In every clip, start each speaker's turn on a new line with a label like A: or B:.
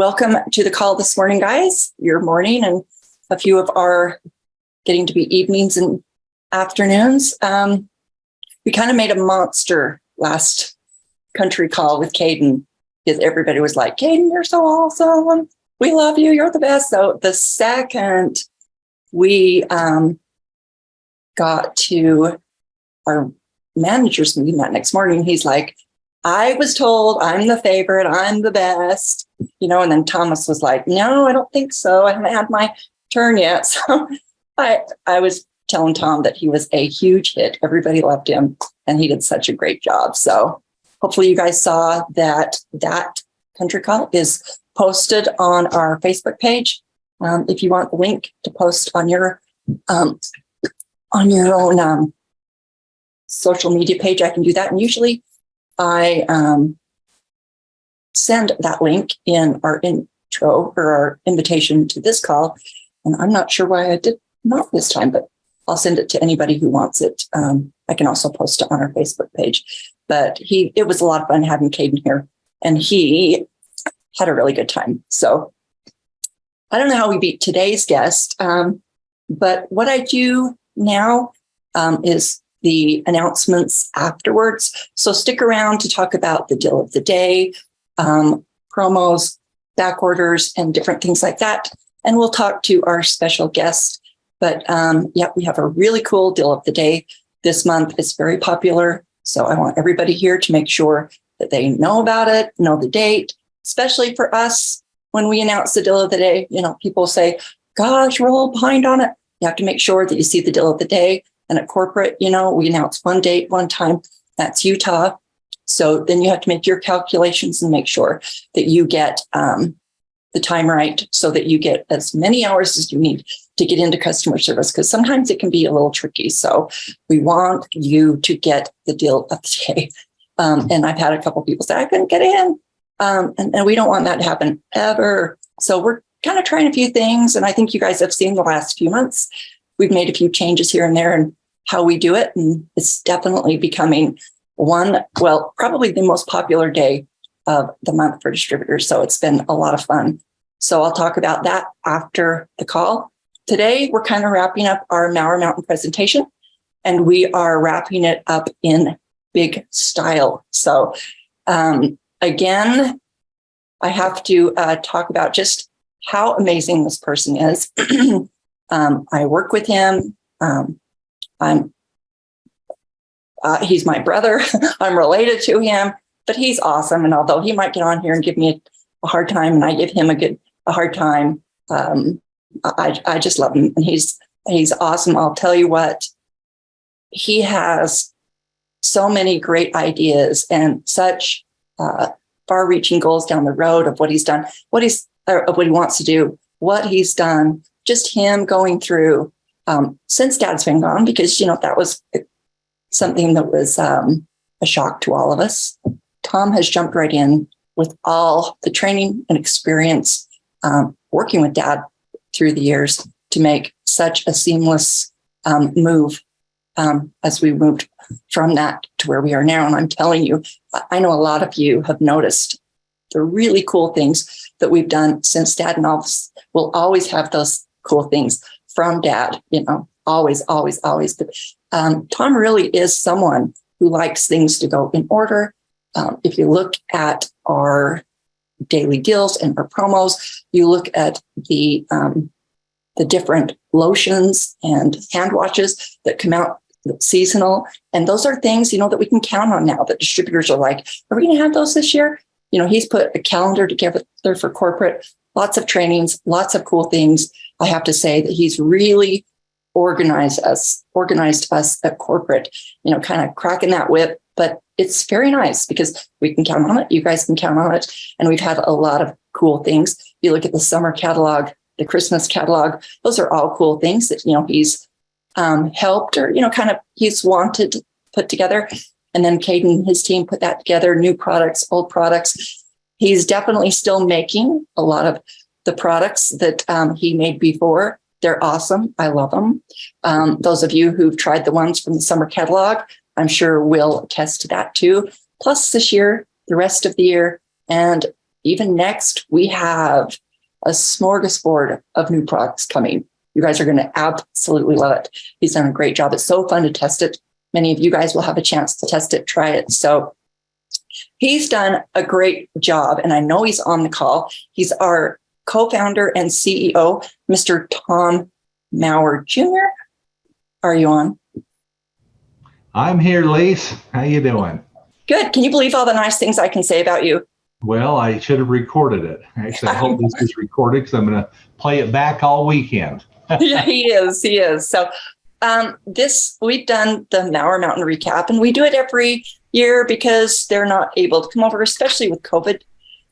A: Welcome to the call this morning, guys. Your morning and a few of our getting to be evenings and afternoons. We kind of made a monster last country call with Caden because everybody was like, Caden, you're so awesome. We love you. You're the best. So the second we got to our manager's meeting that next morning, he's like, I was told I'm the favorite, I'm the best, and then Thomas was like, no, I don't think so. I haven't had my turn yet. So I was telling Tom that he was a huge hit. Everybody loved him and he did such a great job. So hopefully you guys saw that country call is posted on our Facebook page. If you want the link to post on your own social media page, I can do that. And usually I send that link in our intro or our invitation to this call. And I'm not sure why I did not this time, but I'll send it to anybody who wants it. I can also post it on our Facebook page. But it was a lot of fun having Caden here, and he had a really good time. So I don't know how we beat today's guest, but what I do now is the announcements afterwards. So stick around to talk about the deal of the day, promos, back orders, and different things like that. And we'll talk to our special guest. But we have a really cool deal of the day this month. It's very popular. So I want everybody here to make sure that they know about it, know the date, especially for us when we announce the deal of the day. People say, gosh, we're a little behind on it. You have to make sure that you see the deal of the day. And at corporate, we announce one date, one time. That's Utah. So then you have to make your calculations and make sure that you get the time right so that you get as many hours as you need to get into customer service, because sometimes it can be a little tricky. So we want you to get the deal of the day. And I've had a couple people say, I couldn't get in. And we don't want that to happen ever. So we're kind of trying a few things. And I think you guys have seen the last few months. We've made a few changes here and there and how we do it. And it's definitely becoming probably the most popular day of the month for distributors. So it's been a lot of fun. So I'll talk about that after the call. Today, we're kind of wrapping up our Mower Mountain presentation, and we are wrapping it up in big style. So again, I have to talk about just how amazing this person is. I work with him. He's my brother. I'm related to him, but he's awesome. And although he might get on here and give me a hard time, and I give him a hard time, I just love him, and he's awesome. I'll tell you what, he has so many great ideas and such far-reaching goals down the road of what he's done, what he wants to do, what he's done. Just him going through since Dad's been gone, because that was something that was a shock to all of us. Tom has jumped right in with all the training and experience working with Dad through the years to make such a seamless move as we moved from that to where we are now. And I'm telling you, I know a lot of you have noticed the really cool things that we've done since Dad, and we'll always have those cool things from Dad, always. But Tom really is someone who likes things to go in order. If you look at our daily deals and our promos, you look at the different lotions and hand washes that come out seasonal. And those are things, that we can count on now, that distributors are like, are we going to have those this year? He's put a calendar together for corporate, lots of trainings, lots of cool things. I have to say that he's really organized us at corporate, kind of cracking that whip. But it's very nice because we can count on it. You guys can count on it. And we've had a lot of cool things. You look at the summer catalog, the Christmas catalog, those are all cool things that, he's helped or, he's wanted to put together. And then Caden and his team put that together, new products, old products. He's definitely still making a lot of the products that he made before. They're awesome. I love them. Those of you who've tried the ones from the summer catalog, I'm sure will attest to that too. Plus this year, the rest of the year, and even next, we have a smorgasbord of new products coming. You guys are going to absolutely love it. He's done a great job. It's so fun to test it. Many of you guys will have a chance to test it, try it. So he's done a great job, and I know he's on the call. He's our co-founder and CEO, Mr. Tom Mower Jr. Are you on?
B: I'm here, Lise. How you doing?
A: Good. Can you believe all the nice things I can say about you?
B: Well, I should have recorded it. Actually, I hope this is recorded because I'm going to play it back all weekend.
A: Yeah, he is. He is. So we've done the Mower Mountain recap, and we do it every year because they're not able to come over, especially with COVID.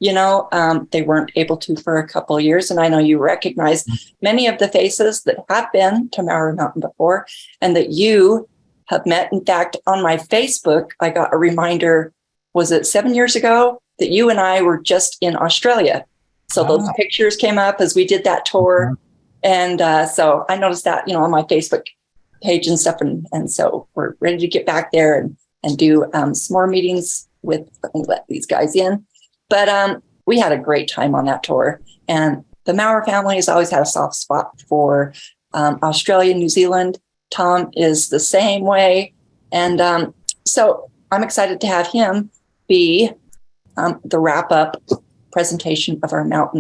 A: They weren't able to for a couple of years. And I know you recognize many of the faces that have been to Mower Mountain before and that you have met. In fact, on my Facebook, I got a reminder, was it 7 years ago, that you and I were just in Australia. So those pictures came up as we did that tour. And so I noticed that, on my Facebook page and stuff. And so we're ready to get back there and do some more meetings let me let these guys in. But we had a great time on that tour. And the Mower family has always had a soft spot for Australia, New Zealand. Tom is the same way. And so I'm excited to have him be the wrap-up presentation of our Mower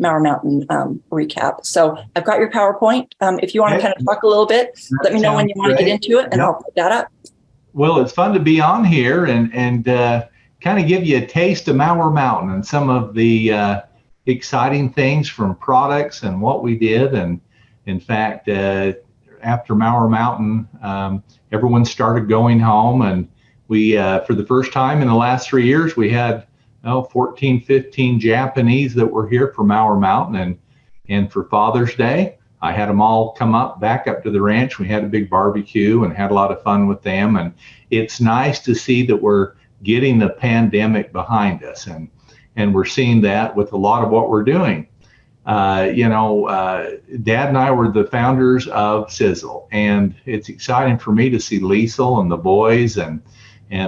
A: Mountain recap. So I've got your PowerPoint. If you want to kind of talk a little bit, let me know when you want to get into it, and I'll put that up.
B: Well, it's fun to be on here and kind of give you a taste of Mower Mountain and some of the exciting things from products and what we did. And in fact, after Mower Mountain, everyone started going home, and we, for the first time in the last 3 years, we had 14, 15 Japanese that were here for Mower Mountain. And for Father's Day, I had them all come back up to the ranch. We had a big barbecue and had a lot of fun with them. And it's nice to see that we're getting the pandemic behind us. And we're seeing that with a lot of what we're doing. Dad and I were the founders of Sisel, and it's exciting for me to see Leisel and the boys, and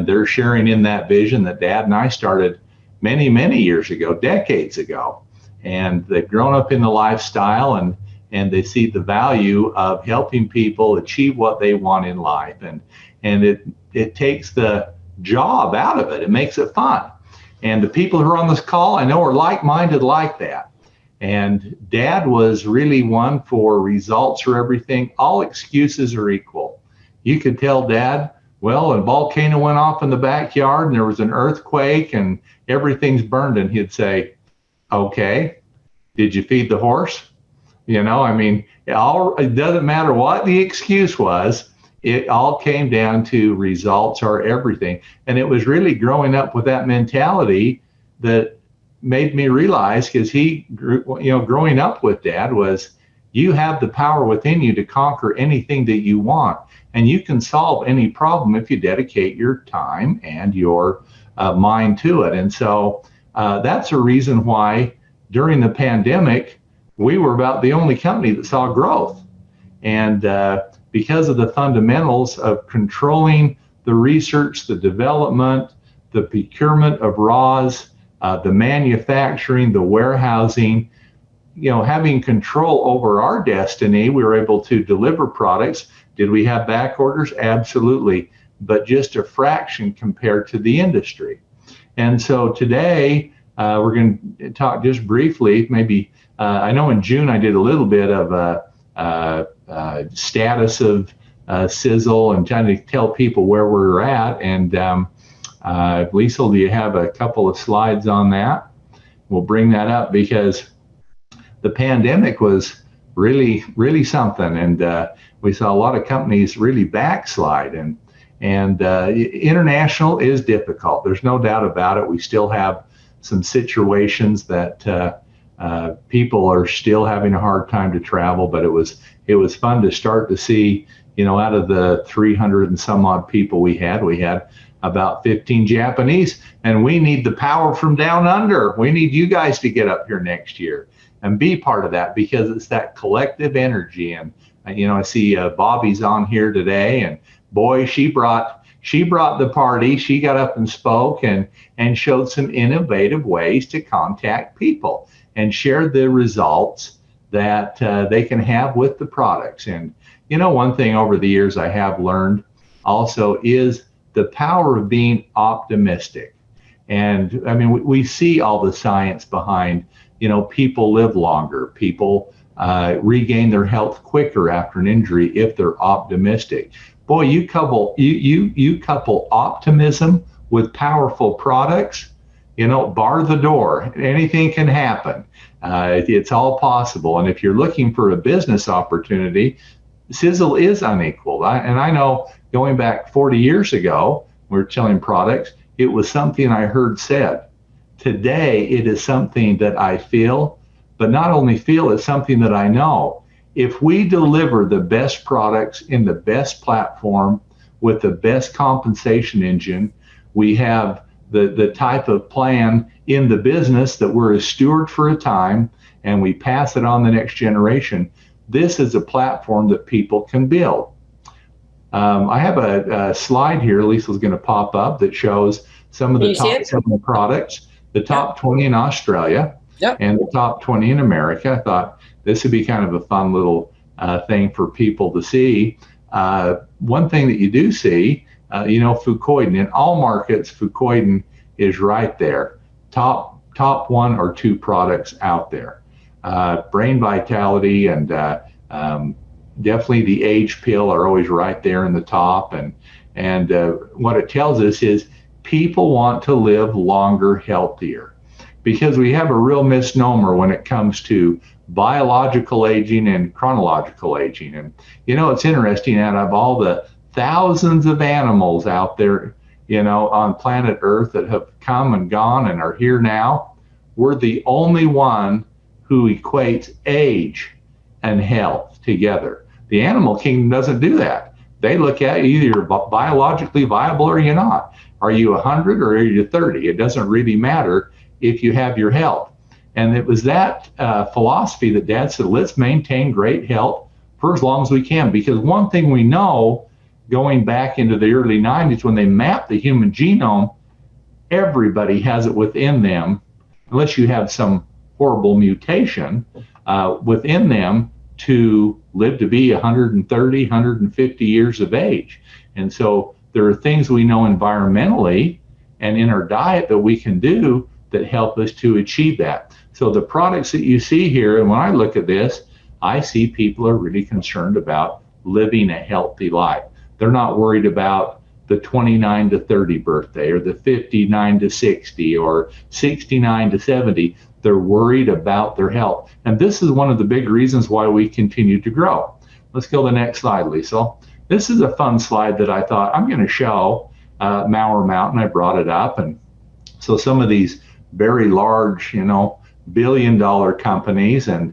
B: they're sharing in that vision that Dad and I started many, many years ago, decades ago. And they've grown up in the lifestyle, and they see the value of helping people achieve what they want in life. And it takes the job out of it. It makes it fun. And the people who are on this call, I know, are like-minded like that. And Dad was really one for results or everything. All excuses are equal. You could tell Dad, well, a volcano went off in the backyard and there was an earthquake and everything's burned. And he'd say, okay, did you feed the horse? It doesn't matter what the excuse was. It all came down to results are everything. And it was really growing up with that mentality that made me realize, because he grew, growing up with Dad, was you have the power within you to conquer anything that you want. And you can solve any problem if you dedicate your time and your mind to it. And so that's a reason why during the pandemic, we were about the only company that saw growth. And because of the fundamentals of controlling the research, the development, the procurement of raws, the manufacturing, the warehousing, having control over our destiny, we were able to deliver products. Did we have back orders? Absolutely, but just a fraction compared to the industry. And so today, we're going to talk just briefly, maybe, I know in June I did a little bit of a status of Sisel and trying to tell people where we're at. And Leisel, do you have a couple of slides on that? We'll bring that up because the pandemic was really, really something. And we saw a lot of companies really backslide. And international is difficult. There's no doubt about it. We still have some situations that people are still having a hard time to travel, but it was fun to start to see, out of the 300 and some odd people we had about 15 Japanese, and we need the power from down under. We need you guys to get up here next year and be part of that, because it's that collective energy. And I see Bobby's on here today, and boy, she brought she brought the party. She got up and spoke and showed some innovative ways to contact people and shared the results that they can have with the products. And, one thing over the years I have learned also is the power of being optimistic. And I mean, we see all the science behind, people live longer, people regain their health quicker after an injury if they're optimistic. Boy, you couple optimism with powerful products, bar the door. Anything can happen. It's all possible. And if you're looking for a business opportunity, Sisel is unequaled. And I know going back 40 years ago, we were selling products, it was something I heard said. Today, it is something that I feel, but not only feel, it's something that I know. If we deliver the best products in the best platform with the best compensation engine, we have the type of plan in the business that we're a steward for a time and we pass it on the next generation. This is a platform that people can build. I have a slide here, Leisel's going to pop up, that shows some of the top 7 products, the top 20 in Australia, and the top 20 in America. I thought this would be kind of a fun little thing for people to see. One thing that you do see, fucoidan. In all markets, fucoidan is right there. Top 1 or 2 products out there. Brain vitality and definitely the age pill are always right there in the top. And what it tells us is people want to live longer, healthier, because we have a real misnomer when it comes to biological aging and chronological aging. And, it's interesting, out of all the thousands of animals out there, on planet Earth that have come and gone and are here now, we're the only one who equates age and health together. The animal kingdom doesn't do that. They look at you, either you're biologically viable or you're not. Are you 100 or are you 30? It doesn't really matter if you have your health. And it was that philosophy that Dad said, let's maintain great health for as long as we can. Because one thing we know, going back into the early 90s when they mapped the human genome, everybody has it within them, unless you have some horrible mutation within them, to live to be 130, 150 years of age. And so there are things we know environmentally and in our diet that we can do that help us to achieve that. So the products that you see here, and when I look at this, I see people are really concerned about living a healthy life. They're not worried about the 29 to 30 birthday or the 59 to 60 or 69 to 70. They're worried about their health. And this is one of the big reasons why we continue to grow. Let's go to the next slide, Leisel. This is a fun slide that I thought I'm going to show. Mower Mountain, I brought it up. And so some of these very large, billion-dollar companies, and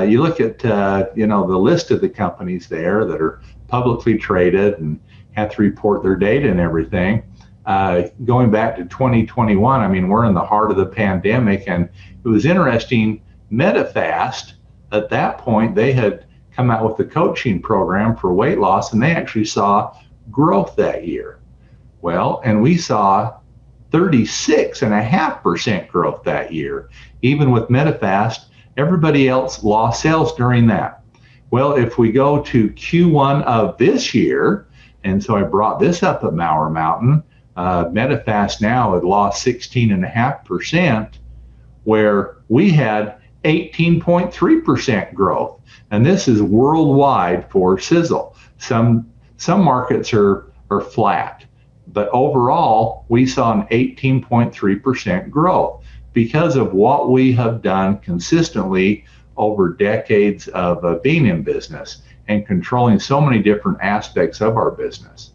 B: you look at, the list of the companies there that are publicly traded and have to report their data and everything. Going back to 2021, I mean, we're in the heart of the pandemic, and it was interesting. Medifast, at that point, they had come out with the coaching program for weight loss, and they actually saw growth that year. Well, and we saw 36.5% growth that year. Even with Medifast, everybody else lost sales during that. Well, if we go to Q1 of this year, and so I brought this up at Mower Mountain, Medifast now had lost 16.5%, where we had 18.3% growth. And this is worldwide for Sisel. Some markets are flat, but overall, we saw an 18.3% growth because of what we have done consistently over decades of being in business and controlling so many different aspects of our business.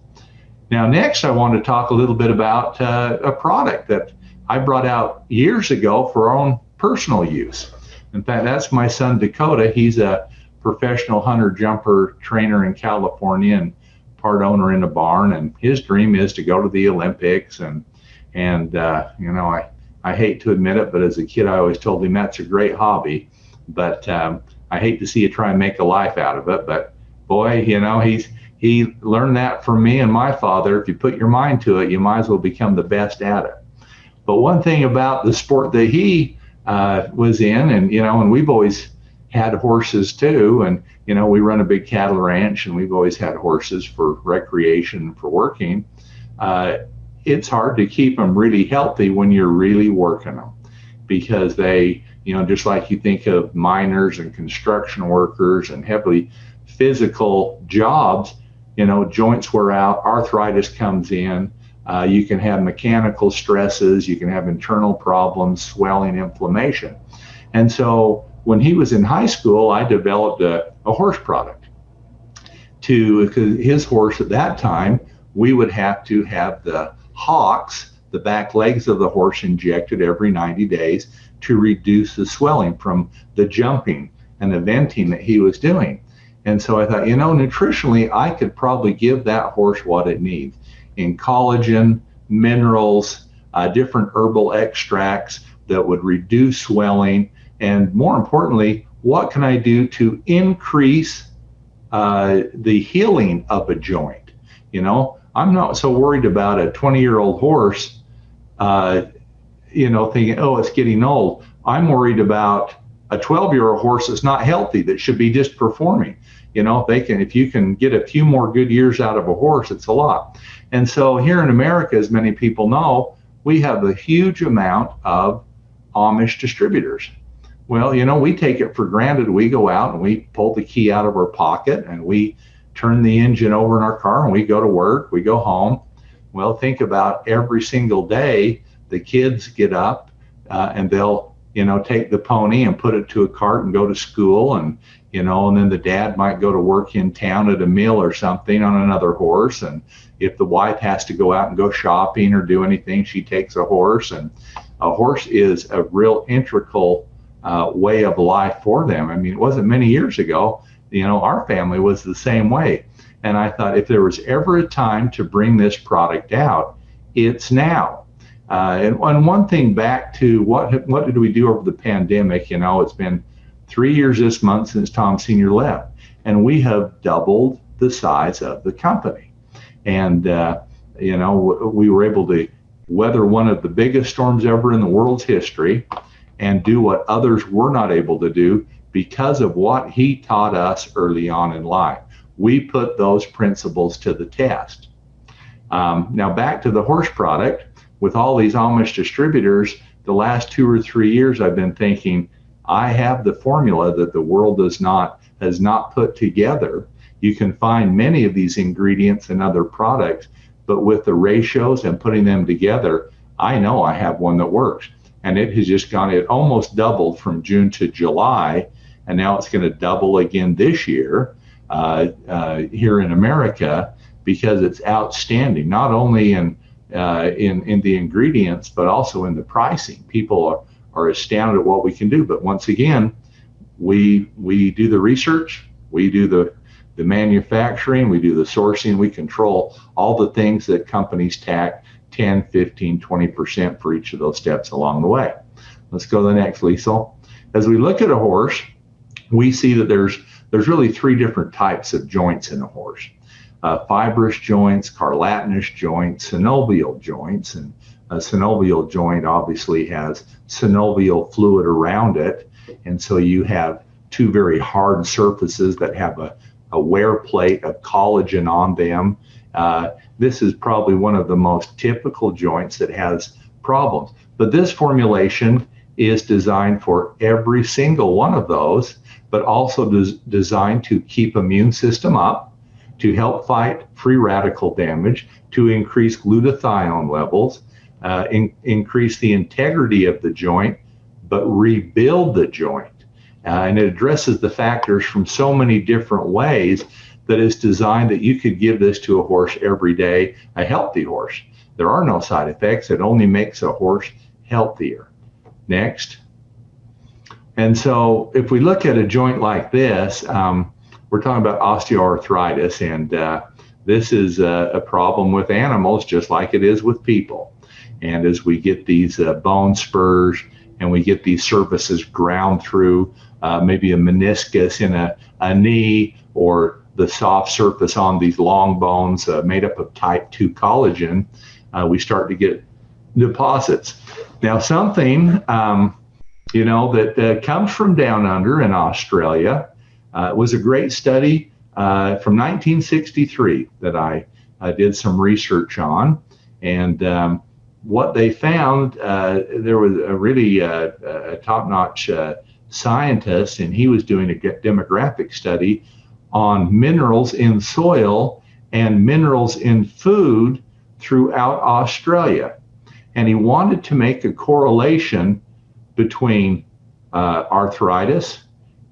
B: Now, next, I want to talk a little bit about a product that I brought out years ago for our own personal use. In fact, that's my son, Dakota. He's a professional hunter-jumper trainer in California and part owner in a barn. And his dream is to go to the Olympics. And I hate to admit it, but as a kid, I always told him that's a great hobby. But I hate to see you try and make a life out of it. But boy, he learned that from me and my father. If you put your mind to it, you might as well become the best at it. But one thing about the sport that he was in, and and we've always had horses too, and we run a big cattle ranch, and we've always had horses for recreation and for working. It's hard to keep them really healthy when you're really working them, because they, just like you think of miners and construction workers and heavily physical jobs, joints wear out, arthritis comes in. You can have mechanical stresses, you can have internal problems, swelling, inflammation. And so when he was in high school, I developed a horse product because his horse at that time, we would have to have the hocks, the back legs of the horse, injected every 90 days to reduce the swelling from the jumping and the venting that he was doing. And so I thought, nutritionally, I could probably give that horse what it needs in collagen, minerals, different herbal extracts that would reduce swelling. And more importantly, what can I do to increase the healing of a joint? I'm not so worried about a 20-year-old horse, thinking, oh, it's getting old. I'm worried about a 12-year-old horse that's not healthy, that should be just performing. If you can get a few more good years out of a horse, it's a lot. And so here in America, as many people know, we have a huge amount of Amish distributors. Well, we take it for granted. We go out and we pull the key out of our pocket and we turn the engine over in our car and we go to work, we go home. Well, think about every single day, the kids get up and they'll, take the pony and put it to a cart and go to school. And then the dad might go to work in town at a mill or something on another horse. And if the wife has to go out and go shopping or do anything, she takes a horse. And a horse is a real integral way of life for them. I mean, it wasn't many years ago, our family was the same way. And I thought if there was ever a time to bring this product out, it's now. And one thing back to what did we do over the pandemic? It's been 3 years this month since Tom Sr. left, and we have doubled the size of the company. And, we were able to weather one of the biggest storms ever in the world's history and do what others were not able to do because of what he taught us early on in life. We put those principles to the test. Now back to the horse product. With all these Amish distributors, the last 2 or 3 years, I've been thinking, I have the formula that the world has not put together. You can find many of these ingredients in other products, but with the ratios and putting them together, I know I have one that works. And it has just it almost doubled from June to July, and now it's going to double again this year here in America, because it's outstanding, not only in the ingredients, but also in the pricing. People are astounded at what we can do. But once again, we do the research, we do the manufacturing, we do the sourcing, we control all the things that companies tack 10, 15, 20% for each of those steps along the way. Let's go to the next, Leisel. As we look at a horse, we see that there's really 3 different types of joints in a horse. Fibrous joints, cartilaginous joints, synovial joints. And a synovial joint obviously has synovial fluid around it. And so you have 2 very hard surfaces that have a wear plate of collagen on them. This is probably one of the most typical joints that has problems. But this formulation is designed for every single one of those, but also designed to keep immune system up, to help fight free radical damage, to increase glutathione levels, increase the integrity of the joint, but rebuild the joint. And it addresses the factors from so many different ways that it's designed that you could give this to a horse every day, a healthy horse. There are no side effects. It only makes a horse healthier. Next. And so if we look at a joint like this, we're talking about osteoarthritis, and this is a problem with animals just like it is with people. And as we get these bone spurs and we get these surfaces ground through, maybe a meniscus in a knee, or the soft surface on these long bones made up of type 2 collagen, we start to get deposits. Now, something, that comes from down under in Australia was a great study from 1963 that I did some research on. And what they found, there was a really top-notch scientist, and he was doing a demographic study on minerals in soil and minerals in food throughout Australia. And he wanted to make a correlation between arthritis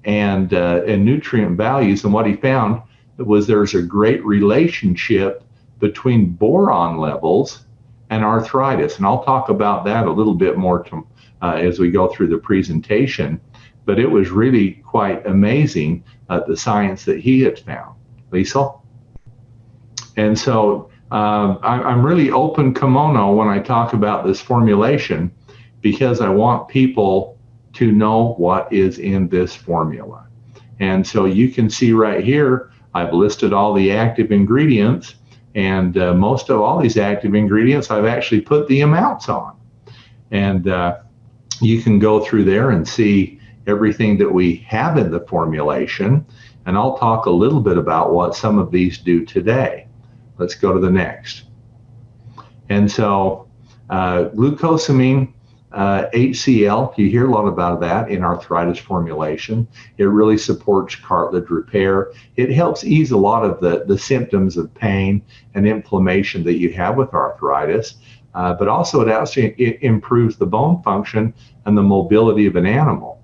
B: and nutrient values. And what he found was there's a great relationship between boron levels and arthritis. And I'll talk about that a little bit more as we go through the presentation. But it was really quite amazing, the science that he had found. Leisel? And so I'm really open kimono when I talk about this formulation, because I want people to know what is in this formula. And so you can see right here, I've listed all the active ingredients, and most of all these active ingredients, I've actually put the amounts on. And you can go through there and see everything that we have in the formulation. And I'll talk a little bit about what some of these do today. Let's go to the next. And so glucosamine HCl, you hear a lot about that in arthritis formulation. It really supports cartilage repair. It helps ease a lot of the symptoms of pain and inflammation that you have with arthritis. But also it improves the bone function and the mobility of an animal.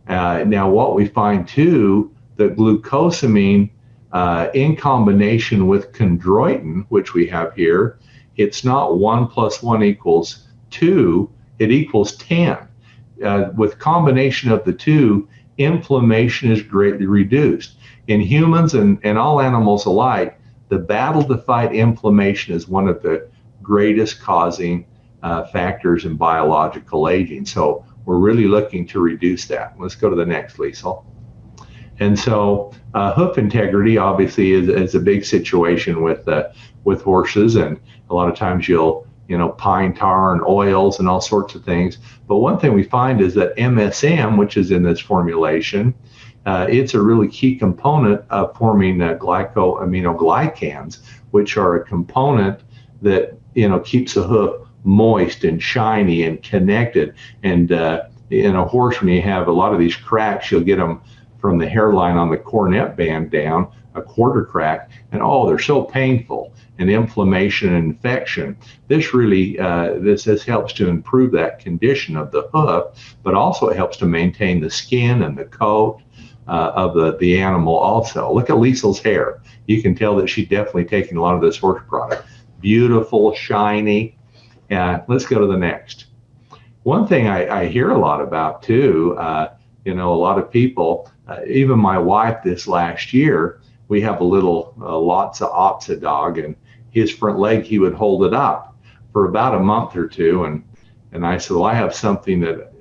B: Now, what we find too, that glucosamine in combination with chondroitin, which we have here, it's not 1 + 1 = 2, it equals 10. With combination of the two, inflammation is greatly reduced. In humans and all animals alike, the battle to fight inflammation is one of the greatest causing factors in biological aging. So we're really looking to reduce that. Let's go to the next, Leisel. And so hoof integrity obviously is a big situation with horses, and a lot of times you'll pine tar and oils and all sorts of things. But one thing we find is that MSM, which is in this formulation, it's a really key component of forming glycosaminoglycans, which are a component that keeps the hoof moist and shiny and connected. And in a horse, when you have a lot of these cracks, you'll get them from the hairline on the cornet band down, a quarter crack, and they're so painful, and inflammation and infection. This really this helps to improve that condition of the hoof, but also it helps to maintain the skin and the coat of the animal also. Look at Liesel's hair. You can tell that she's definitely taking a lot of this horse product. Beautiful, shiny. Let's go to the next. One thing I hear a lot about too, a lot of people, even my wife this last year, we have a little Lhasa Apso dog, and his front leg, he would hold it up for about a month or two. And I said, well, I have something that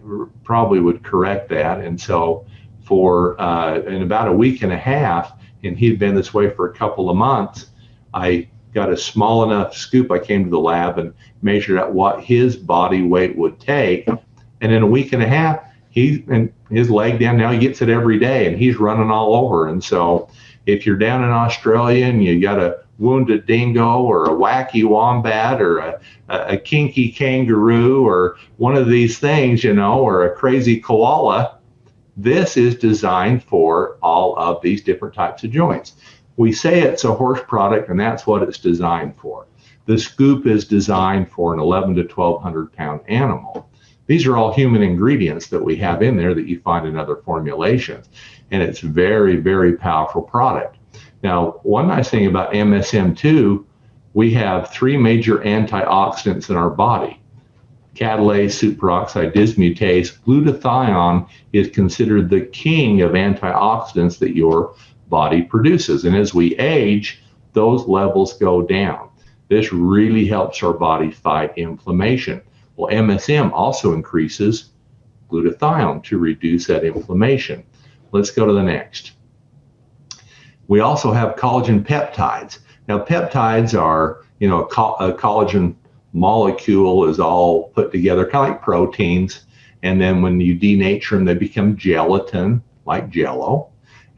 B: probably would correct that. And so in about a week and a half, and he'd been this way for a couple of months, I got a small enough scoop. I came to the lab and measured out what his body weight would take. And in a week and a half, his leg down, now he gets it every day, and he's running all over. And so if you're down in Australia and you got a wounded dingo or a wacky wombat or a kinky kangaroo or one of these things, or a crazy koala, this is designed for all of these different types of joints. We say it's a horse product, and that's what it's designed for. The scoop is designed for an 11 to 1,200 pound animal. These are all human ingredients that we have in there that you find in other formulations. And it's very, very powerful product. Now, one nice thing about MSM2, we have 3 major antioxidants in our body. Catalase, superoxide dismutase, glutathione is considered the king of antioxidants that your body produces. And as we age, those levels go down. This really helps our body fight inflammation. Well, MSM also increases glutathione to reduce that inflammation. Let's go to the next. We also have collagen peptides. Now, peptides are, a collagen molecule is all put together, kind of like proteins. And then when you denature them, they become gelatin, like Jell-O.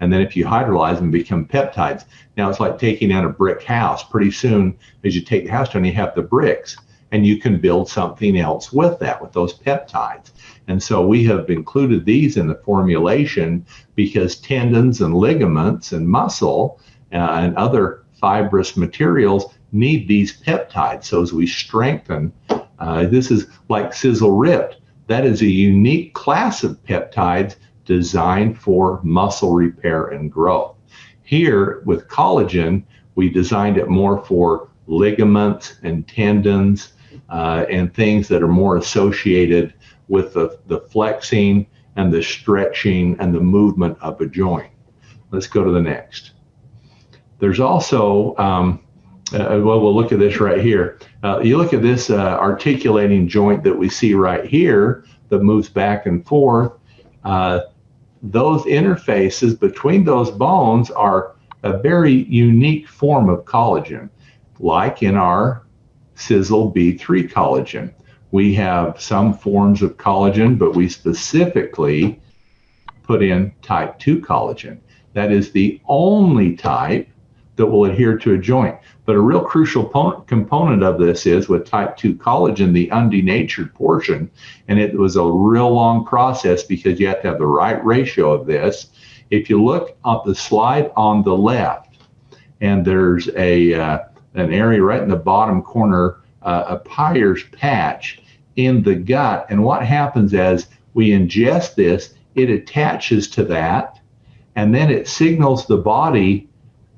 B: And then if you hydrolyze them, become peptides. Now, it's like taking down a brick house. Pretty soon, as you take the house down, you have the bricks. And you can build something else with that, with those peptides. And so we have included these in the formulation because tendons and ligaments and muscle and other fibrous materials need these peptides. So as we strengthen, this is like Sisel Ripped. That is a unique class of peptides designed for muscle repair and growth. Here with collagen, we designed it more for ligaments and tendons and things that are more associated with the flexing and the stretching and the movement of a joint. Let's go to the next. There's also, we'll look at this right here. You look at this articulating joint that we see right here that moves back and forth. Those interfaces between those bones are a very unique form of collagen, like in our Sisel B3 collagen. We have some forms of collagen, but we specifically put in type 2 collagen. That is the only type that will adhere to a joint. But a real crucial component of this is with type 2 collagen, the undenatured portion, and it was a real long process because you have to have the right ratio of this. If you look at the slide on the left, and there's an area right in the bottom corner, a Peyer's patch in the gut, and what happens as we ingest this, it attaches to that, and then it signals the body,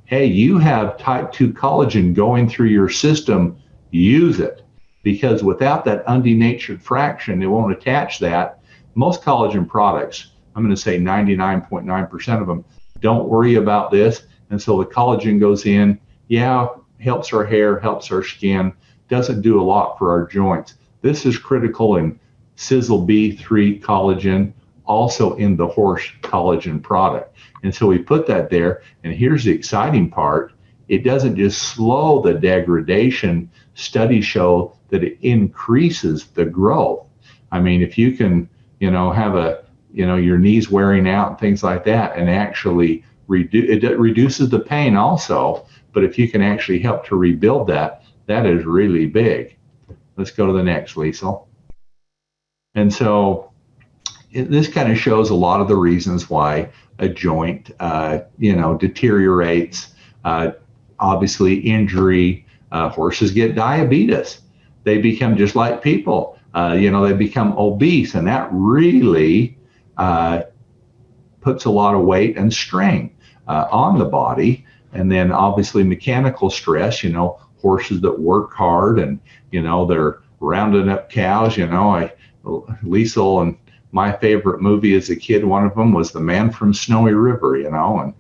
B: hey, you have type 2 collagen going through your system, use it. Because without that undenatured fraction, it won't attach that. Most collagen products, I'm going to say 99.9% of them, don't worry about this. And so the collagen goes in, yeah, helps our hair, helps our skin, doesn't do a lot for our joints. This is critical in Sisel B3 collagen, also in the horse collagen product. And so we put that there, and here's the exciting part. It doesn't just slow the degradation. Studies show that it increases the growth. I mean, if you can, have your knees wearing out and things like that, and actually it reduces the pain also, but if you can actually help to rebuild that, that is really big. Let's go to the next, Leisel. And so this kind of shows a lot of the reasons why a joint, deteriorates. Obviously, injury. Horses get diabetes. They become just like people. They become obese, and that really puts a lot of weight and strain on the body. And then obviously mechanical stress, horses that work hard and, they're rounding up cows, Leisel and my favorite movie as a kid, one of them was The Man from Snowy River, and it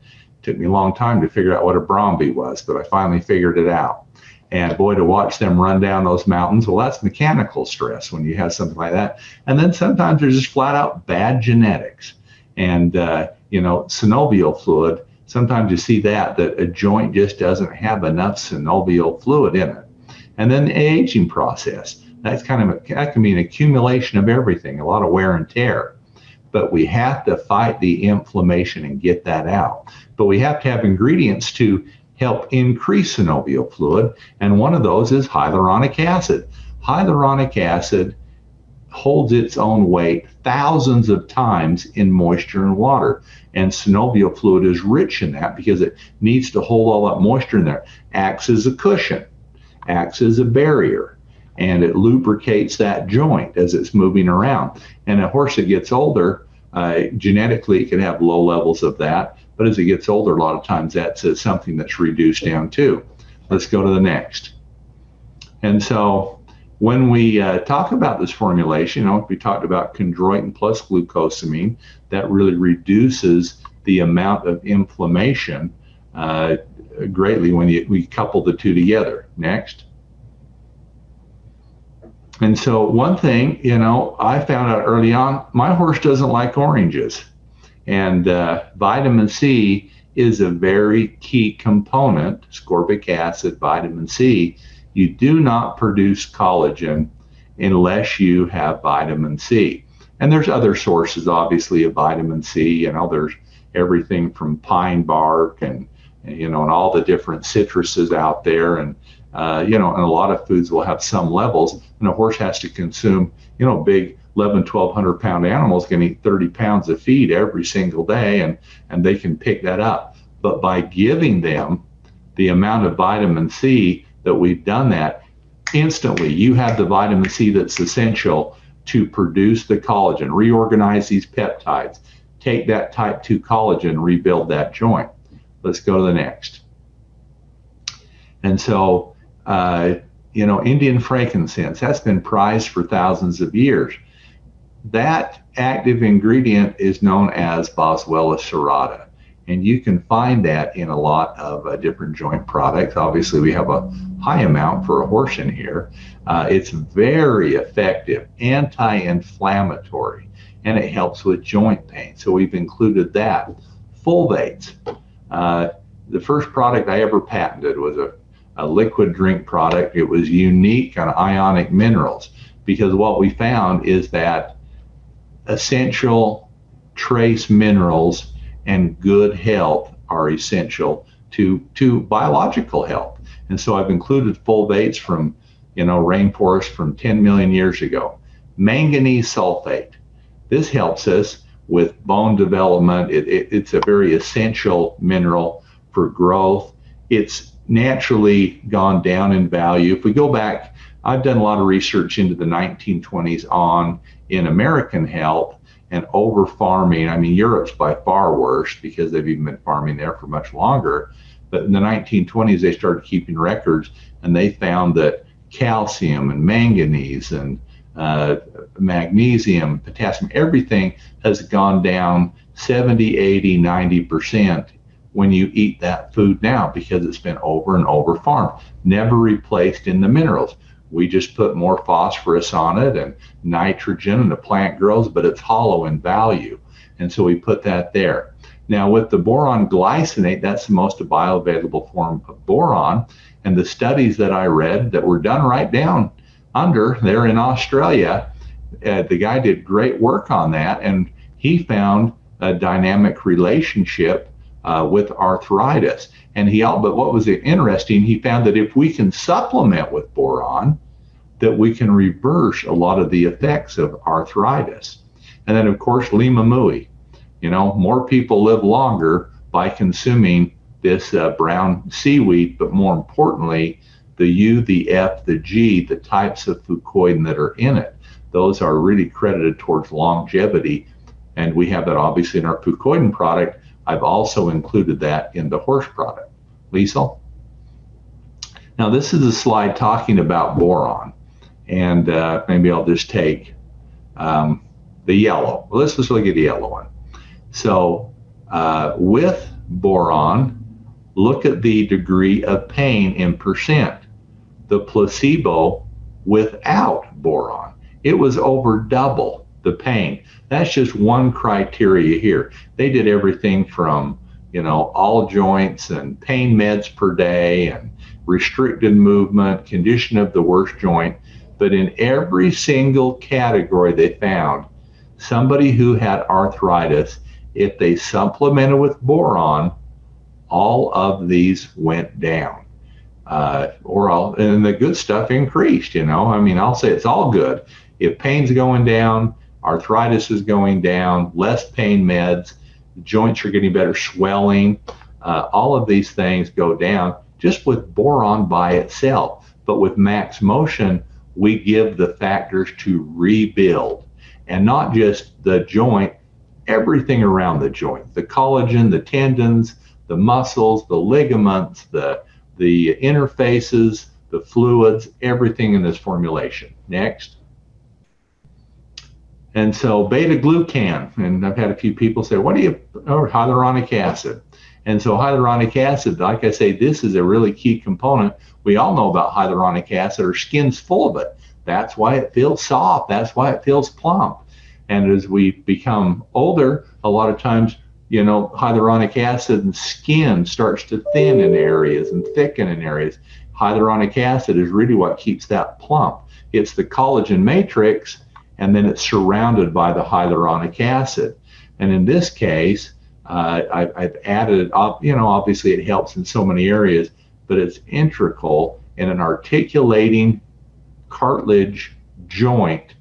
B: took me a long time to figure out what a Bromby was, but I finally figured it out. And boy, to watch them run down those mountains, well, that's mechanical stress when you have something like that. And then sometimes there's just flat out bad genetics. And, synovial fluid, sometimes you see that a joint just doesn't have enough synovial fluid in it. And then the aging process, that can be an accumulation of everything, a lot of wear and tear. But we have to fight the inflammation and get that out. But we have to have ingredients to help increase synovial fluid, and one of those is hyaluronic acid. Hyaluronic acid holds its own weight thousands of times in moisture and water, and synovial fluid is rich in that because it needs to hold all that moisture in there. Acts as a cushion, acts as a barrier, and it lubricates that joint as it's moving around. And a horse that gets older, genetically it can have low levels of that, but as it gets older, a lot of times that's something that's reduced down too. Let's go to the next. And so when we talk about this formulation, we talked about chondroitin plus glucosamine. That really reduces the amount of inflammation greatly when we couple the two together. Next. And so one thing, I found out early on, my horse doesn't like oranges. And vitamin C is a very key component, ascorbic acid, vitamin C. You do not produce collagen unless you have vitamin C. And there's other sources, obviously, of vitamin C. There's everything from pine bark and all the different citruses out there. And and a lot of foods will have some levels. And a horse has to consume, big 1,100 pound animals can eat 30 pounds of feed every single day, and they can pick that up. But by giving them the amount of vitamin C that we've done that, instantly you have the vitamin C that's essential to produce the collagen, reorganize these peptides, take that type 2 collagen, rebuild that joint. Let's go to the next. And so, Indian frankincense, that's been prized for thousands of years. That active ingredient is known as Boswellia serrata, and you can find that in a lot of different joint products. Obviously, we have a high amount for a horse in here. It's very effective, anti-inflammatory, and it helps with joint pain. So we've included that. Fulvates. The first product I ever patented was a liquid drink product. It was unique on ionic minerals, because what we found is that essential trace minerals and good health are essential to biological health. And so I've included fulvates from, rainforests from 10 million years ago. Manganese sulfate. This helps us with bone development. It's a very essential mineral for growth. It's naturally gone down in value. If we go back, I've done a lot of research into the 1920s on in American health and over farming. I mean, Europe's by far worse because they've even been farming there for much longer. But in the 1920s, they started keeping records, and they found that calcium and manganese and magnesium, potassium, everything has gone down 70, 80, 90% when you eat that food now, because it's been over and over farmed, never replaced in the minerals. We just put more phosphorus on it and nitrogen, and the plant grows, but it's hollow in value. And so we put that there. Now with the boron glycinate, that's the most bioavailable form of boron. And the studies that I read that were done right down under there in Australia, the guy did great work on that, and he found a dynamic relationship with arthritis. And but what was interesting, he found that if we can supplement with boron, that we can reverse a lot of the effects of arthritis. And then of course, limamui. More people live longer by consuming this brown seaweed, but more importantly, the U, the F, the G, the types of fucoidan that are in it. Those are really credited towards longevity. And we have that obviously in our fucoidan product. I've also included that in the horse product. Leisel? Now this is a slide talking about boron. And maybe I'll just take the yellow. Well, let's just look at the yellow one. So with boron, look at the degree of pain in percent. The placebo without boron, it was over double the pain. That's just one criteria here. They did everything from, all joints and pain meds per day and restricted movement, condition of the worst joint. But in every single category they found somebody who had arthritis, if they supplemented with boron, all of these went down. And the good stuff increased, I'll say it's all good. If pain's going down, arthritis is going down, less pain meds, joints are getting better, swelling, all of these things go down just with boron by itself. But with Max Motion, we give the factors to rebuild, and not just the joint, everything around the joint, the collagen, the tendons, the muscles, the ligaments, the interfaces, the fluids, everything in this formulation. Next. And so beta glucan, and I've had a few people say, what do you, hyaluronic acid. And so hyaluronic acid, like I say, this is a really key component. We all know about hyaluronic acid. Our skin's full of it. That's why it feels soft. That's why it feels plump. And as we become older, a lot of times, hyaluronic acid and skin starts to thin in areas and thicken in areas. Hyaluronic acid is really what keeps that plump. It's the collagen matrix, and then it's surrounded by the hyaluronic acid. And in this case, I've added, obviously it helps in so many areas, but it's integral in an articulating cartilage joint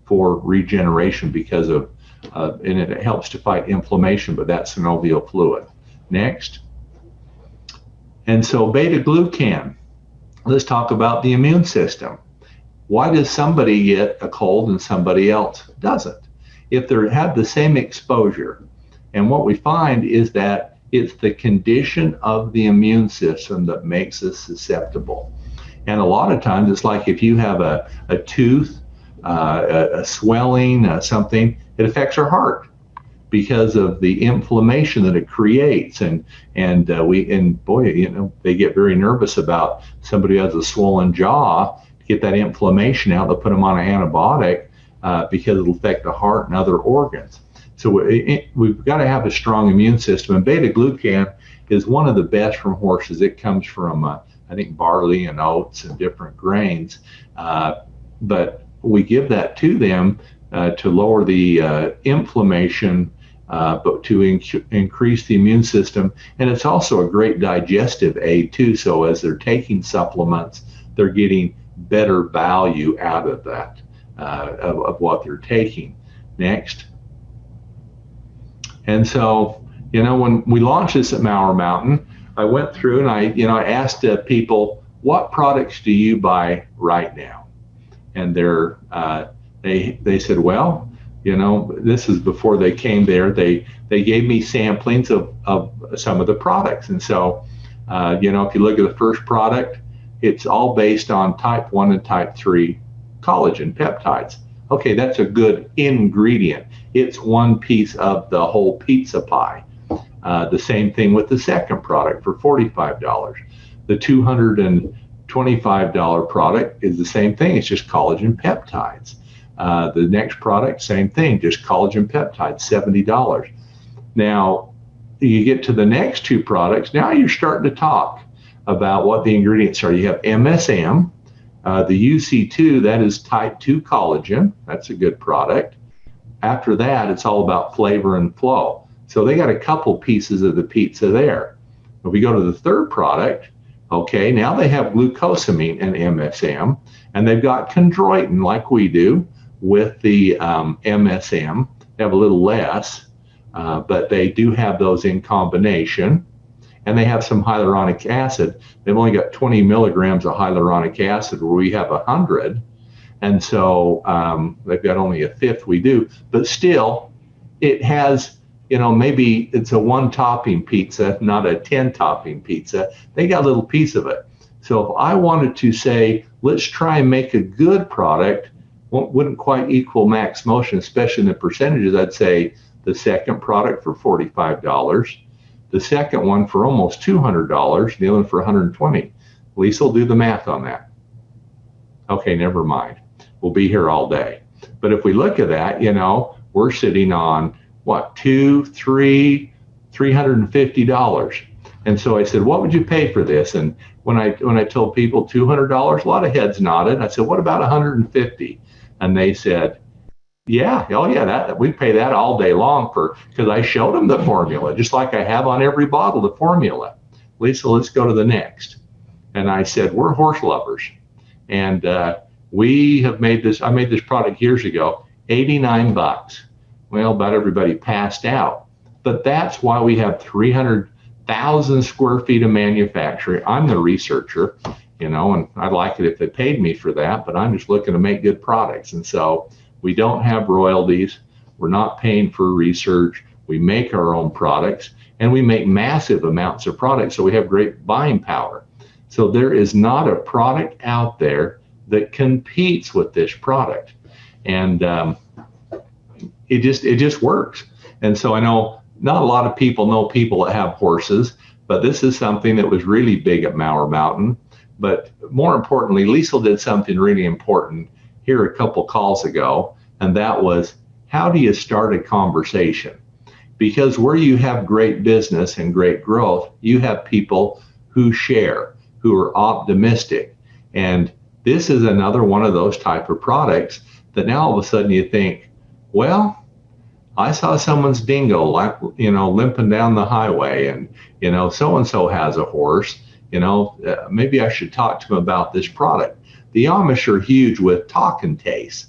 B: for regeneration because of, and it helps to fight inflammation, but that's synovial fluid. Next. And so beta-glucan, let's talk about the immune system. Why does somebody get a cold and somebody else doesn't? If they have the same exposure, and what we find is that it's the condition of the immune system that makes us susceptible. And a lot of times it's like if you have a tooth, a swelling, something, it affects our heart because of the inflammation that it creates. And boy, they get very nervous about somebody who has a swollen jaw. To get that inflammation out, they'll put them on an antibiotic because it'll affect the heart and other organs. So we've got to have a strong immune system. And beta-glucan is one of the best from horses. It comes from, I think, barley and oats and different grains. But we give that to them to lower the inflammation, but to increase the immune system. And it's also a great digestive aid too. So as they're taking supplements, they're getting better value out of that, of what they're taking. Next. And so, when we launched this at Mower Mountain, I went through and I asked people, what products do you buy right now? And they said, well, this is before they came there. They gave me samplings of some of the products. And so, if you look at the first product, it's all based on type 1 and type 3 collagen peptides. Okay, that's a good ingredient. It's one piece of the whole pizza pie. The same thing with the second product for $45. The $225 product is the same thing. It's just collagen peptides. The next product, same thing, just collagen peptides, $70. Now, you get to the next two products. Now you're starting to talk about what the ingredients are. You have MSM, the UC2, that is type 2 collagen. That's a good product. After that, it's all about flavor and flow. So they got a couple pieces of the pizza there. If we go to the third product, okay, now they have glucosamine and MSM, and they've got chondroitin like we do with the MSM. They have a little less, but they do have those in combination. And they have some hyaluronic acid. They've only got 20 milligrams of hyaluronic acid where we have 100. And so they've got only a fifth we do. But still, it has, maybe it's a 1-topping pizza, not a 10-topping pizza. They got a little piece of it. So if I wanted to say, let's try and make a good product, wouldn't quite equal Max Motion, especially in the percentages, I'd say the second product for $45. The second one for almost $200, the other one for $120. Leisel, do the math on that. Okay, never mind. We'll be here all day. But if we look at that, we're sitting on what, $350. And so I said, what would you pay for this? And when I told people $200, a lot of heads nodded. I said, what about $150? And they said, yeah, oh yeah, that we'd pay that all day long because I showed them the formula, just like I have on every bottle, the formula. Lisa, let's go to the next. And I said, we're horse lovers. And we have made this, I made this product years ago, $89. Well, about everybody passed out. But that's why we have 300,000 square feet of manufacturing. I'm the researcher, and I'd like it if they paid me for that, but I'm just looking to make good products. And so we don't have royalties. We're not paying for research. We make our own products, and we make massive amounts of products, so we have great buying power. So there is not a product out there that competes with this product. And it just works. And so I know not a lot of people know people that have horses, but this is something that was really big at Mower Mountain. But more importantly, Leisel did something really important here a couple calls ago, and that was, how do you start a conversation? because where you have great business and great growth, you have people who share, who are optimistic. And this is another one of those type of products that now all of a sudden you think, well, I saw someone's dingo, like, limping down the highway, and, so-and-so has a horse, maybe I should talk to him about this product. The Amish are huge with talk and taste.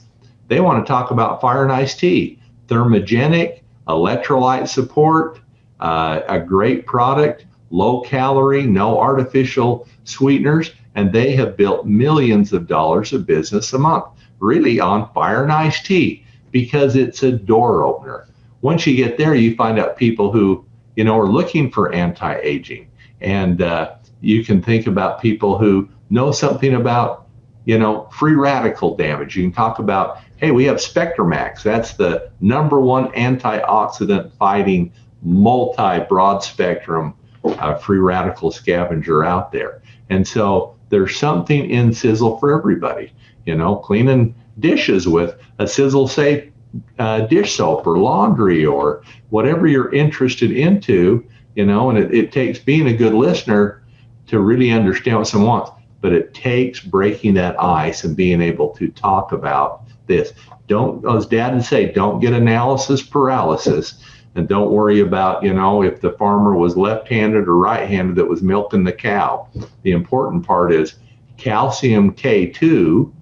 B: They want to talk about fire and iced tea, thermogenic, electrolyte support, a great product, low calorie, no artificial sweeteners, and they have built millions of dollars of business a month, really on fire and iced tea, because it's a door opener. Once you get there, you find out people who, are looking for anti-aging. And you can think about people who know something about, free radical damage. You can talk about, hey, we have Spectramax. That's the #1 antioxidant fighting multi-broad spectrum free radical scavenger out there. And so there's something in Sisel for everybody. Cleaning dishes with a Sisel safe dish soap or laundry or whatever you're interested into, and it takes being a good listener to really understand what someone wants, but it takes breaking that ice and being able to talk about this. Don't, as Dad would say, don't get analysis paralysis, and don't worry about, if the farmer was left-handed or right-handed that was milking the cow. The important part is calcium K2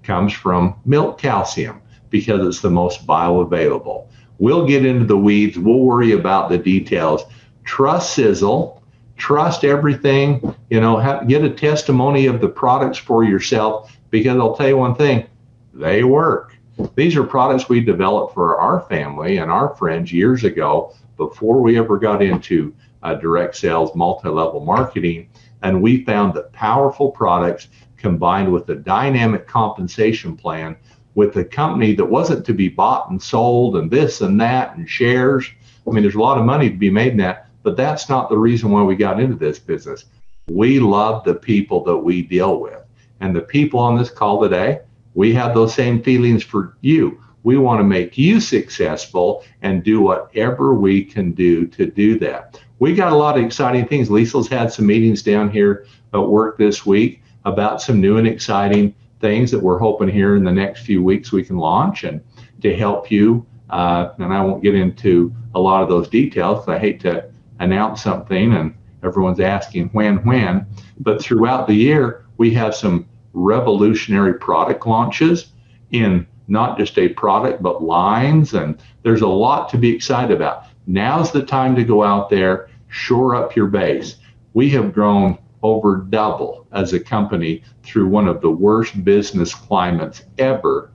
B: comes from milk calcium because it's the most bioavailable. We'll get into the weeds. We'll worry about the details. Trust Sisel. Trust everything. Get a testimony of the products for yourself, because I'll tell you one thing, they work. These are products we developed for our family and our friends years ago, before we ever got into direct sales, multi-level marketing. And we found that powerful products combined with a dynamic compensation plan with a company that wasn't to be bought and sold and this and that and shares. I mean, there's a lot of money to be made in that, but that's not the reason why we got into this business. We love the people that we deal with. And the people on this call today, we have those same feelings for you. We want to make you successful and do whatever we can do to do that. We got a lot of exciting things. Leisel's had some meetings down here at work this week about some new and exciting things that we're hoping here in the next few weeks we can launch and to help you. And I won't get into a lot of those details. I hate to announce something and everyone's asking when, but throughout the year, we have some revolutionary product launches in not just a product, but lines. And there's a lot to be excited about. Now's the time to go out there, shore up your base. We have grown over double as a company through one of the worst business climates ever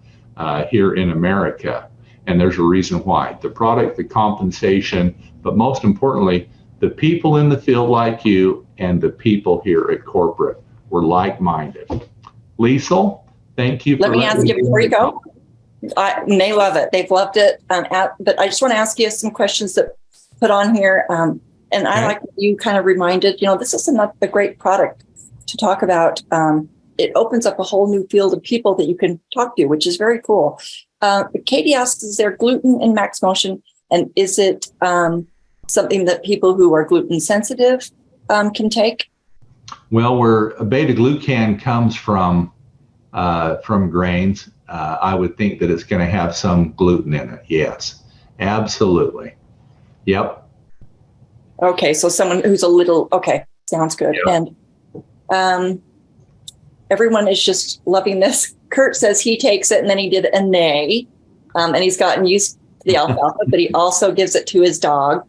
B: here in America. And there's a reason why. The product, the compensation, but most importantly, the people in the field like you and the people here at corporate. We're like-minded. Leisel, thank you.
A: Let me ask you before you go. They love it. They've loved it. But I just want to ask you some questions that put on here. And I like you kind of reminded, this is a great product to talk about. It opens up a whole new field of people that you can talk to, which is very cool. Katie asks, is there gluten in Max Motion? And is it something that people who are gluten sensitive can take?
B: Well, where beta-glucan comes from grains, I would think that it's going to have some gluten in it. Yes, absolutely. Yep.
A: Okay, so someone who's okay, sounds good. Yep. And everyone is just loving this. Kurt says he takes it, and then he did a nay, and he's gotten used to the alfalfa, but he also gives it to his dog.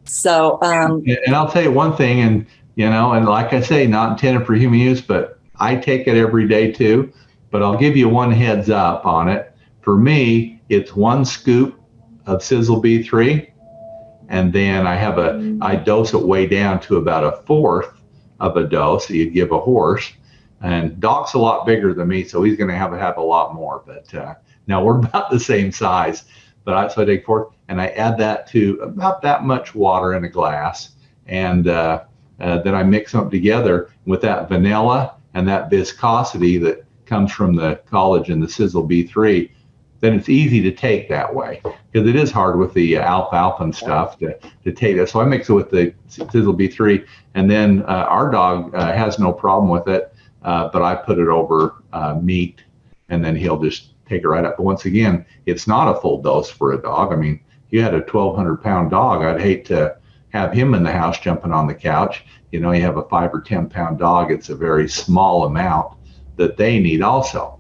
A: So,
B: and I'll tell you one thing, and and like I say, not intended for human use, but I take it every day too. But I'll give you one heads up on it. For me, it's 1 scoop of Sisel B3, and then I dose it way down to about 1/4 of a dose that you'd give a horse. And Doc's a lot bigger than me, so he's going to have a lot more. But now we're about the same size. But so I take 1/4, and I add that to about that much water in a glass, and then I mix them together with that vanilla and that viscosity that comes from the collagen, the Sisel B3. then it's easy to take that way, because it is hard with the alfalfa and stuff to take that. So I mix it with the Sisel B3, and then our dog has no problem with it, but I put it over meat, and then he'll just take it right up. But once again, it's not a full dose for a dog. I mean, you had a 1,200-pound dog. I'd hate to have him in the house jumping on the couch. You know, you have a 5 or 10-pound dog. It's a very small amount that they need also.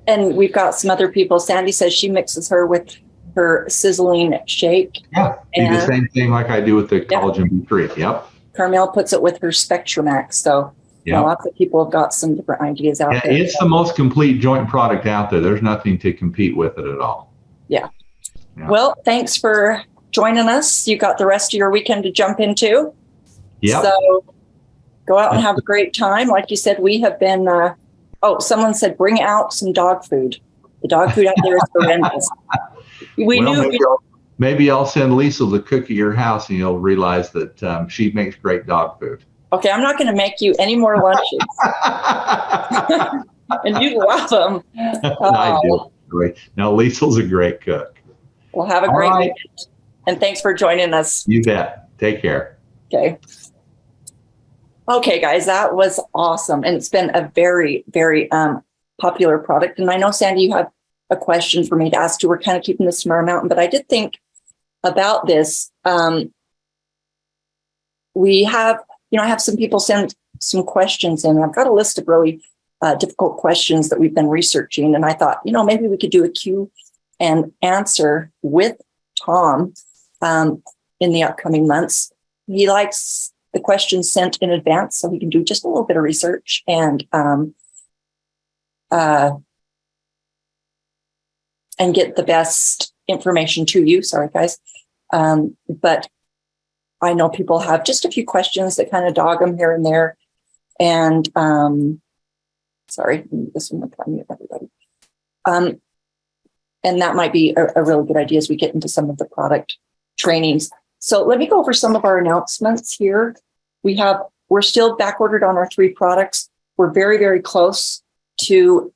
A: And we've got some other people. Sandy says she mixes her with her sizzling shake.
B: Yeah, do the same thing like I do with the Collagen B3. Yep.
A: Carmel puts it with her Spectrumax. So lots of people have got some different ideas out there.
B: It's the most complete joint product out there. There's nothing to compete with it at all.
A: Yeah. Well, thanks for joining us. You got the rest of your weekend to jump into.
B: Yeah.
A: So go out and have a great time. Like you said, we have been, someone said, bring out some dog food. The dog food out there is horrendous.
B: Maybe I'll send Leisel to cook at your house, and you'll realize that she makes great dog food.
A: Okay, I'm not going to make you any more lunches. And you love them.
B: I do. No, Liesel's a great cook.
A: Well, have a great weekend. And thanks for joining us.
B: You bet. Take care.
A: Okay. Okay, guys, that was awesome. And it's been a very, very popular product. And I know, Sandy, you have a question for me to ask too. We're kind of keeping this to our mountain, but I did think about this. We have, I have some people send some questions in. I've got a list of really difficult questions that we've been researching. And I thought, maybe we could do a Q and answer with Tom in the upcoming months. He likes the questions sent in advance so he can do just a little bit of research and get the best information to you. Sorry, guys. But I know people have just a few questions that kind of dog them here and there. And sorry, this one will mute everybody. And that might be a really good idea as we get into some of the product trainings. So let me go over some of our announcements here. We're still back ordered on our 3 products. We're very, very close to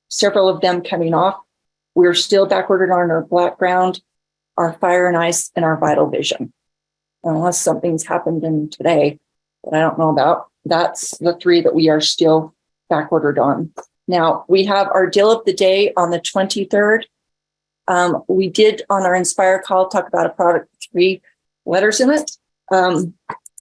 A: several of them coming off. We're still back ordered on our Black Ground, our Fire and Ice, and our Vital Vision. Unless something's happened in today that I don't know about, that's the 3 that we are still back ordered on. Now, we have our deal of the day on the 23rd. We did on our Inspire call talk about a product with 3 letters in it.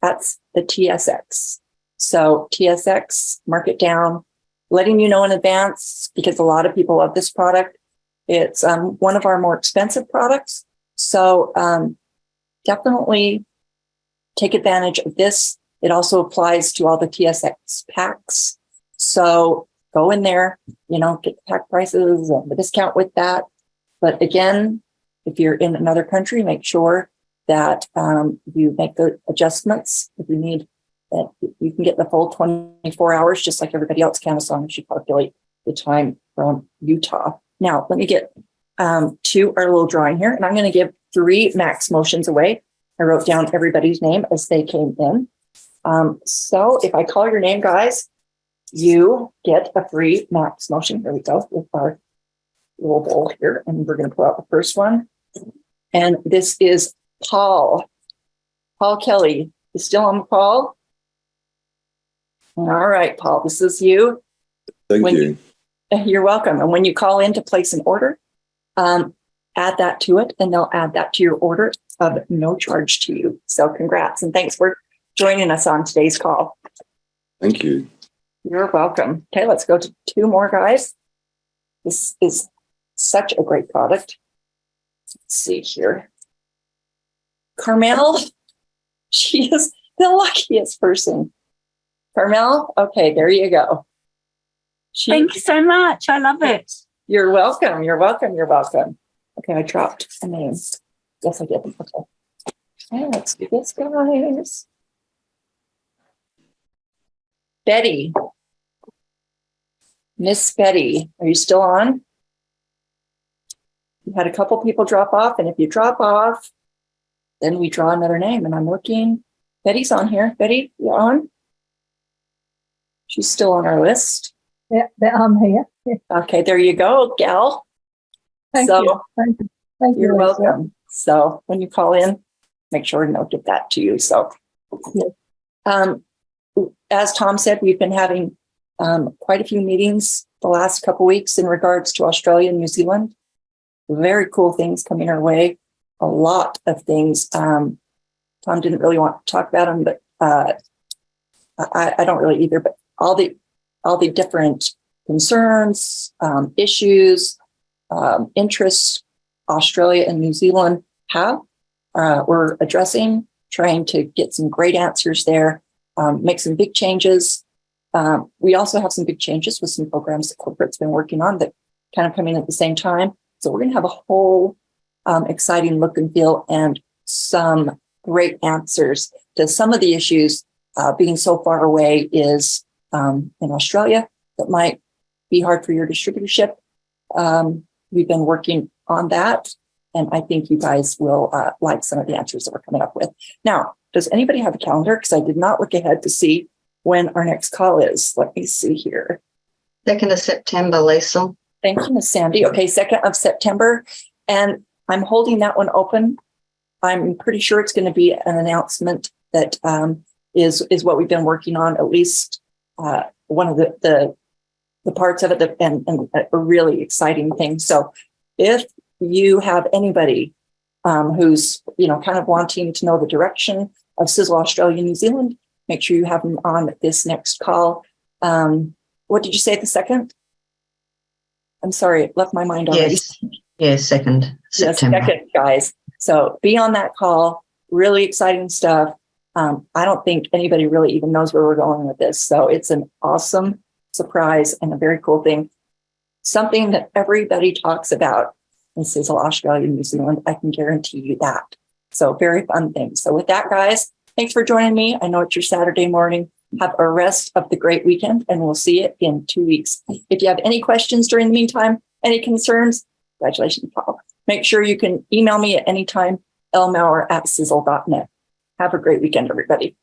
A: That's the TSX. So TSX, mark it down, letting you know in advance because a lot of people love this product. It's one of our more expensive products. So definitely take advantage of this. It also applies to all the TSX packs. So go in there, get the pack prices and the discount with that. But again, if you're in another country, make sure that you make the adjustments. If you need that, you can get the full 24 hours, just like everybody else can, as long as you calculate the time from Utah. Now, let me get to our little drawing here, and I'm going to give 3 max motions away. I wrote down everybody's name as they came in. So if I call your name, guys, you get a free max motion. Here we go with our little bowl here. And we're going to pull out the first one. And this is Paul. Paul Kelly. You still on, Paul? All right, Paul, this is you.
C: Thank you.
A: You're welcome. And when you call in to place an order, add that to it, and they'll add that to your order of no charge to you. So congrats, and thanks for joining us on today's call.
C: Thank you.
A: You're welcome. Okay, let's go to 2 more, guys. This is such a great product. Let's see here. Carmel, she is the luckiest person. Carmel, okay, there you go.
D: Thank you so much. I love it.
A: You're welcome. You're welcome. You're welcome. Okay, I dropped a name. Yes, I did. Okay. Let's do this, guys. Betty. Miss Betty, are you still on? You had a couple people drop off, and if you drop off, then we draw another name, and I'm looking. Betty's on here. Betty, you on? She's still on our list.
E: Yeah, I'm here.
A: Okay, there you go, gal.
E: Thank
A: So,
E: you. Thank you. Thank you.
A: You're
E: Leisel.
A: welcome. So when you call in, make sure to note that to you. So, as Tom said, we've been having quite a few meetings the last couple weeks in regards to Australia and New Zealand. Very cool things coming our way. A lot of things. Tom didn't really want to talk about them, but I don't really either. But all the different concerns, issues, interests Australia and New Zealand have, we're addressing, trying to get some great answers there, make some big changes. We also have some big changes with some programs that corporate's been working on that kind of come in at the same time. So we're going to have a whole exciting look and feel and some great answers to some of the issues being so far away is in Australia that might be hard for your distributorship. We've been working on that, and I think you guys will like some of the answers that we're coming up with. Now, does anybody have a calendar? Because I did not look ahead to see when our next call is. Let me see here.
F: 2nd of September, Leisel.
A: Thank you, Miss Sandy. Okay, 2nd of September, and I'm holding that one open. I'm pretty sure it's going to be an announcement that is what we've been working on, at least one of the parts of it, and a really exciting thing. So if you have anybody who's, kind of wanting to know the direction of Sisel Australia, New Zealand, make sure you have them on this next call. What did you say, the 2nd? I'm sorry, it left my mind already.
F: Yes, 2nd September.
A: Yes, 2nd, guys. So be on that call. Really exciting stuff. I don't think anybody really even knows where we're going with this. So it's an awesome surprise and a very cool thing. Something that everybody talks about in Sisel Australia, New Zealand. I can guarantee you that. So very fun thing. So with that, guys, thanks for joining me. I know it's your Saturday morning. Have a rest of the great weekend, and we'll see you in 2 weeks. If you have any questions during the meantime, any concerns, congratulations, Paul. Make sure you can email me at any time, lmower@sisel.net. Have a great weekend, everybody.